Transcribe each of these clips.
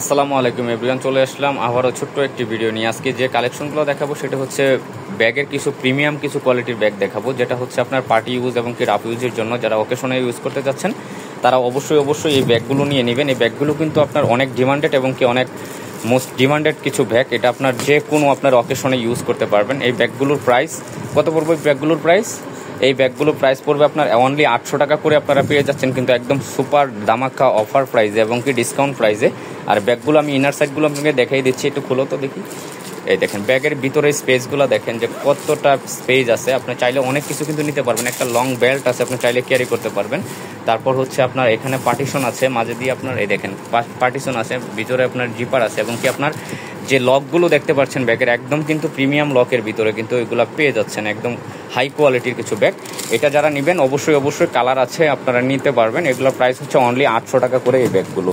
আসসালামু আলাইকুম এভরিওয়ান, চলে আসলাম আবারও ছোট্ট একটি ভিডিও নিয়ে। আজকে যে কালেকশনগুলো দেখাবো সেটা হচ্ছে ব্যাগের কিছু প্রিমিয়াম কিছু কোয়ালিটির ব্যাগ দেখাবো, যেটা হচ্ছে আপনার পার্টি ইউজ এবং কি রাফ ইউজের জন্য যারা অকেশনে ইউজ করতে যাচ্ছেন তারা অবশ্যই এই ব্যাগগুলো নিয়ে নেবেন। এই ব্যাগগুলো কিন্তু আপনার অনেক ডিমান্ডেড এবং কি অনেক মোস্ট ডিমান্ডেড কিছু ব্যাগ। এটা আপনার যে কোনো আপনার অকেশনে ইউজ করতে পারবেন। এই ব্যাগগুলোর প্রাইস কত পড়বে? এই ব্যাগগুলোর প্রাইস পড়বে আপনার অনলি 800 টাকা করে আপনারা পেয়ে যাচ্ছেন, কিন্তু একদম সুপার দামাকা অফার প্রাইসে এবং কি ডিসকাউন্ট প্রাইসে। আর ব্যাগগুলো আমি ইনার সাইডগুলো আপনাকে দেখাই দিচ্ছি, একটু খুলো তো দেখি। এই দেখেন ব্যাগের ভিতরে স্পেসগুলো দেখেন যে কতটা স্পেস আছে। আপনি চাইলে অনেক কিছু কিন্তু নিতে পারবেন। একটা লং বেল্ট আছে, আপনি চাইলে ক্যারি করতে পারবেন। তারপর হচ্ছে আপনার এখানে পার্টিশন আছে, মাঝে দিয়ে আপনার এই দেখেন পার্টিশন আছে, ভিতরে আপনার জিপার আছে এবং কি আপনার যে লকগুলো দেখতে পাচ্ছেন ব্যাগের একদম কিন্তু প্রিমিয়াম লকের ভিতরে কিন্তু এগুলো পেয়ে যাচ্ছেন, একদম হাই কোয়ালিটির কিছু ব্যাগ। এটা যারা নেবেন অবশ্যই কালার আছে, আপনারা নিতে পারবেন। এগুলোর প্রাইস হচ্ছে অনলি 800 টাকা করে এই ব্যাগগুলো।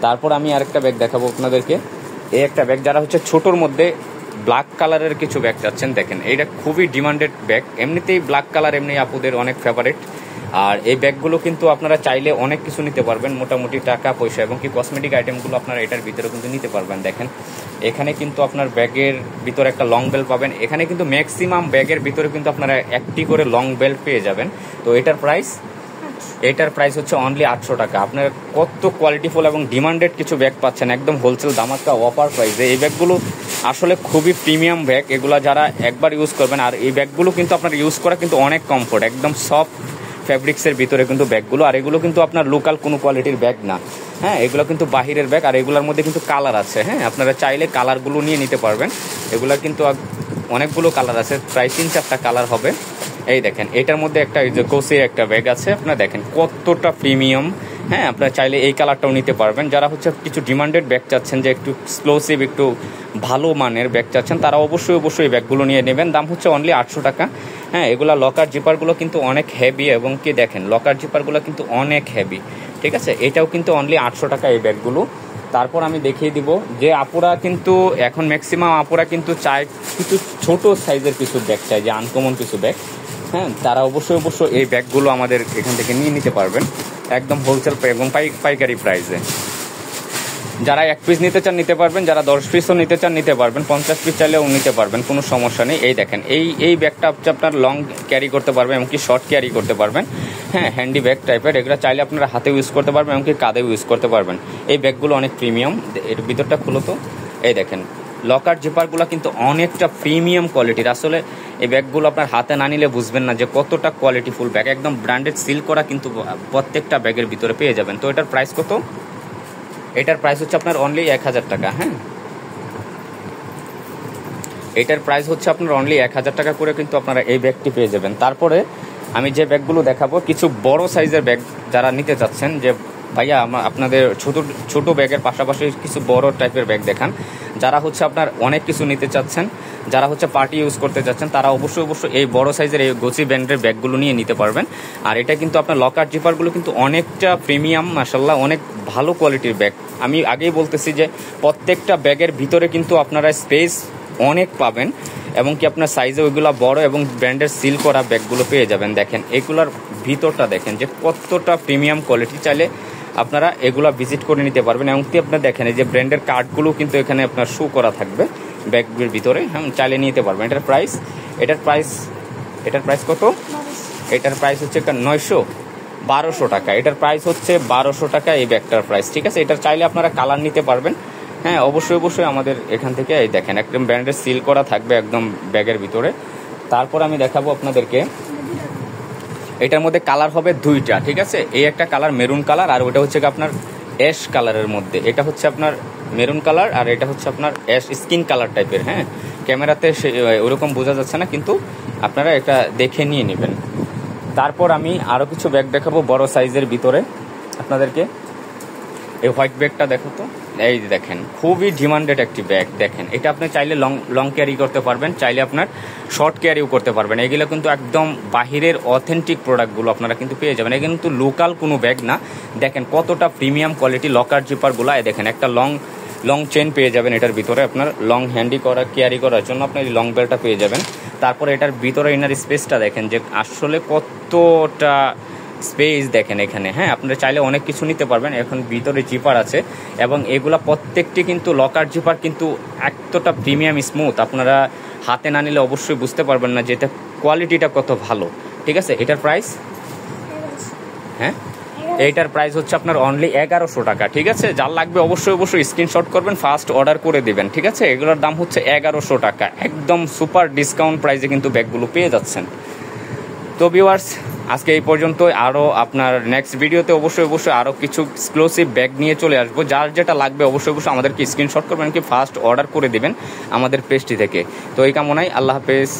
তারপর আমি আরেকটা ব্যাগ দেখাবো আপনাদেরকে। এই একটা ব্যাগ যারা হচ্ছে ছোটোর মধ্যে ব্ল্যাক কালারের কিছু ব্যাগ চাচ্ছেন, দেখেন এইটা খুবই ডিমান্ডেড ব্যাগ। এমনিতেই ব্ল্যাক কালার এমনি আপুদের অনেক ফেভারিট। আর এই ব্যাগগুলো কিন্তু আপনারা চাইলে অনেক কিছু নিতে পারবেন, মোটামুটি টাকা পয়সা এবং কি কসমেটিক আইটেমগুলো আপনারা এটার ভিতরে কিন্তু নিতে পারবেন। দেখেন এখানে কিন্তু আপনার ব্যাগের ভিতরে একটা লং বেল্ট পাবেন। এখানে কিন্তু ম্যাক্সিমাম ব্যাগের ভিতরে কিন্তু আপনারা একটি করে লং বেল্ট পেয়ে যাবেন। তো এটার প্রাইস হচ্ছে অনলি 800 টাকা। আপনার কত কোয়ালিটিফুল এবং ডিমান্ডেড কিছু ব্যাগ পাচ্ছেন একদম হোলসেল দামাকা অফার প্রাইসে। এই ব্যাগগুলো আসলে খুবই প্রিমিয়াম ব্যাগ, এগুলো যারা একবার ইউজ করবেন। আর এই ব্যাগগুলো কিন্তু আপনার ইউজ করা কিন্তু অনেক কমফোর্ট, একদম সফট ফ্যাব্রিক্সের ভিতরে কিন্তু ব্যাগগুলো। আর এগুলো কিন্তু আপনার লোকাল কোনো কোয়ালিটির ব্যাগ না, হ্যাঁ, এগুলো কিন্তু বাহিরের ব্যাগ। আর এগুলোর মধ্যে কিন্তু কালার আছে, হ্যাঁ, আপনারা চাইলে কালারগুলো নিয়ে নিতে পারবেন। এগুলো কিন্তু অনেকগুলো কালার আছে, প্রায় 3-4টা কালার হবে। এই দেখেন এটার মধ্যে একটা কোসের একটা ব্যাগ আছে, আপনারা দেখেন কতটা প্রিমিয়াম। হ্যাঁ, আপনারা চাইলে এই কালারটাও নিতে পারবেন। যারা হচ্ছে কিছু ডিমান্ডেড ব্যাগ চাচ্ছেন, যে একটু এক্সক্লুসিভ একটু ভালো মানের ব্যাগ চাচ্ছেন, তারা অবশ্যই এই ব্যাগগুলো নিয়ে নেবেন। দাম হচ্ছে অনলি 800 টাকা। হ্যাঁ, এগুলা লকার জিপারগুলো কিন্তু অনেক হেভি এবং কি দেখেন লকার জিপারগুলো কিন্তু অনেক হেভি, ঠিক আছে। এটাও কিন্তু অনলি 800 টাকা এই ব্যাগগুলো। তারপর আমি দেখিয়ে দিব যে আপুরা কিন্তু এখন ম্যাক্সিমাম আপুরা কিন্তু চায় কিছু ছোট সাইজের কিছু ব্যাগ চায়, যে আনকমন কিছু ব্যাগ। হ্যাঁ, তারা অবশ্যই এই ব্যাগগুলো আমাদের এখান থেকে নিয়ে নিতে পারবেন একদম হোলসেল এবং পাইকারি প্রাইসে। যারা 1 পিস নিতে চান নিতে পারবেন, যারা 10 পিসও নিতে চান নিতে পারবেন, 50 পিস চাইলেও নিতে পারবেন, কোনো সমস্যা নেই। এই দেখেন এই ব্যাগটা হচ্ছে আপনার লং ক্যারি করতে পারবেন এমনকি শর্ট ক্যারি করতে পারবেন। হ্যাঁ, হ্যান্ডি ব্যাগ টাইপের, এগুলো চাইলে আপনারা হাতে ইউজ করতে পারবেন এমনকি কাঁধে ইউজ করতে পারবেন। এই ব্যাগগুলো অনেক প্রিমিয়াম। এর ভিতরটা খুলো তো। এই দেখেন লকার জিপারগুলো কিন্তু অনেকটা প্রিমিয়াম কোয়ালিটির। আসলে এই ব্যাগগুলো আপনার হাতে না নিলে বুঝবেন না যে কতটা কোয়ালিটিফুল ব্যাগ। একদম ব্র্যান্ডেড সিল করা কিন্তু প্রত্যেকটা ব্যাগের ভিতরে পেয়ে যাবেন। তো এটার প্রাইস কত? এটার প্রাইস হচ্ছে আপনার অনলি 1000 টাকা। হ্যাঁ, এটার প্রাইস হচ্ছে আপনার অনলি 1000 টাকা করে কিন্তু আপনারা এই ব্যাগটি পেয়ে যাবেন। তারপরে আমি যে ব্যাগগুলো দেখাবো, কিছু বড় সাইজের ব্যাগ যারা নিতে চাচ্ছেন, যে ভাইয়া আপনাদের ছোট ব্যাগের পাশাপাশি কিছু বড় টাইপের ব্যাগ দেখান। যারা হচ্ছে আপনার অনেক কিছু নিতে চাচ্ছেন, যারা হচ্ছে পার্টি ইউজ করতে চাচ্ছেন, তারা অবশ্যই এই বড় সাইজের এই গোচি ব্র্যান্ডের ব্যাগগুলো নিয়ে নিতে পারবেন। আর এটা কিন্তু আপনার লকার জিপারগুলো কিন্তু অনেকটা প্রিমিয়াম, মাশাআল্লাহ, অনেক ভালো কোয়ালিটির ব্যাগ। আমি আগেই বলতেছি যে প্রত্যেকটা ব্যাগের ভিতরে কিন্তু আপনারা স্পেস অনেক পাবেন এবং কি আপনার সাইজে ওইগুলো বড় এবং ব্র্যান্ডের সিল করা ব্যাগগুলো পেয়ে যাবেন। দেখেন এগুলোর ভিতরটা দেখেন যে কতটা প্রিমিয়াম কোয়ালিটি। চাইলে আপনারা এগুলা ভিজিট করে নিতে পারবেন। এমনকি আপনার দেখেন এই যে ব্র্যান্ডের কার্ডগুলো কিন্তু এখানে আপনার শো করা থাকবে ব্যাগের ভিতরে। হ্যাঁ, চাইলে নিতে পারবেন। এটার প্রাইস কত? এটার প্রাইস হচ্ছে 1200 টাকা। এটার প্রাইস হচ্ছে 1200 টাকা এই ব্যাগটার প্রাইস, ঠিক আছে। এটার চাইলে আপনারা কালার নিতে পারবেন। হ্যাঁ, অবশ্যই আমাদের এখান থেকে এই দেখেন একদম ব্র্যান্ডের সিল করা থাকবে একদম ব্যাগের ভিতরে। তারপর আমি দেখাবো আপনাদেরকে, এটার মধ্যে কালার হবে 2টা, ঠিক আছে। এই একটা কালার মেরুন কালার, আর ওটা হচ্ছে আপনার অ্যাশ কালারের মধ্যে। এটা হচ্ছে আপনার মেরুন কালার আর এটা হচ্ছে আপনার অ্যাশ স্কিন কালার টাইপের। হ্যাঁ, ক্যামেরাতে ওরকম বোঝা যাচ্ছে না, কিন্তু আপনারা এটা দেখে নিয়ে নেবেন। তারপর আমি আরও কিছু ব্যাগ দেখাবো বড় সাইজের ভিতরে আপনাদেরকে। এই হোয়াইট ব্যাগটা দেখো তো। এই দেখেন খুবই ডিমান্ডেড একটি ব্যাগ। দেখেন এটা আপনি চাইলে লং ক্যারি করতে পারবেন, চাইলে আপনার শর্ট ক্যারিও করতে পারবেন। এগুলো কিন্তু একদম বাহিরের অথেন্টিক প্রোডাক্টগুলো আপনারা কিন্তু পেয়ে যাবেন। এগুলো কিন্তু লোকাল কোনো ব্যাগ না। দেখেন কতটা প্রিমিয়াম কোয়ালিটি লকার জিপারগুলো। দেখেন একটা লং চেন পেয়ে যাবেন এটার ভিতরে, আপনার লং হ্যান্ডি ক্যারি করার জন্য আপনার এই লং বেলটা পেয়ে যাবেন। তারপরে এটার ভিতরে ইনার স্পেসটা দেখেন যে আসলে কতটা স্পেস দেখেন এখানে, হ্যাঁ আপনারা চাইলে অনেক কিছু নিতে পারবেন। এখন ভিতরে জিপার আছে এবং এগুলা প্রত্যেকটি কিন্তু লকার জিপার কিন্তু এতটা প্রিমিয়াম স্মুথ, আপনারা হাতে না নিলে অবশ্যই বুঝতে পারবেন না যে এটা কোয়ালিটিটা কত ভালো। ঠিক আছে, এটার প্রাইস, হ্যাঁ এইটার প্রাইস হচ্ছে আপনার অনলি 1100 টাকা। ঠিক আছে, যার লাগবে অবশ্যই স্ক্রিনশট করবেন, ফার্স্ট অর্ডার করে দিবেন। ঠিক আছে, এগুলোর দাম হচ্ছে 1100 টাকা, একদম সুপার ডিসকাউন্ট প্রাইসে কিন্তু ব্যাগগুলো পেয়ে যাচ্ছেন। তো ভিউয়ার্স, আজকে এই পর্যন্তই। আরও আপনার নেক্সট ভিডিওতে অবশ্যই আরও কিছু এক্সক্লুসিভ ব্যাগ নিয়ে চলে আসবো। যার যেটা লাগবে অবশ্যই আমাদেরকে স্ক্রিনশট করবেন, কি ফার্স্ট অর্ডার করে দিবেন আমাদের পেজটি থেকে। তো এই কামনায় আল্লাহ হাফেজ।